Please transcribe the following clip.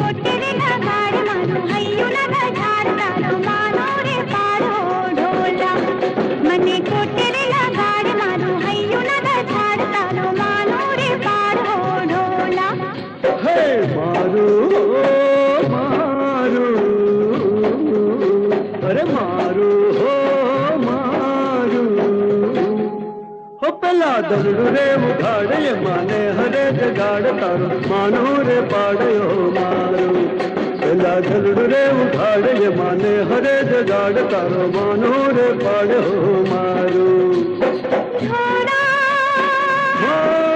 कोटेरे लगाड़ मारू हय्यू लगा झाड़ तारो मानो रे पाड़ो ढोला मने कोटेरे लगाड़ मारू हय्यू लगा झाड़ तारो मानो रे पाड़ो ढोला हे मारू मारू अरे मारू हो मारू हो पहला दलड़ू रे उठाड़े माने हरे जगाड़ तारो मानो रे पाड़े हो मारू पहला दलड़ू रे उठाड़े माने हरे जगाड़ तारो मानो रे पाड़े हो मारू छोड़ा मारू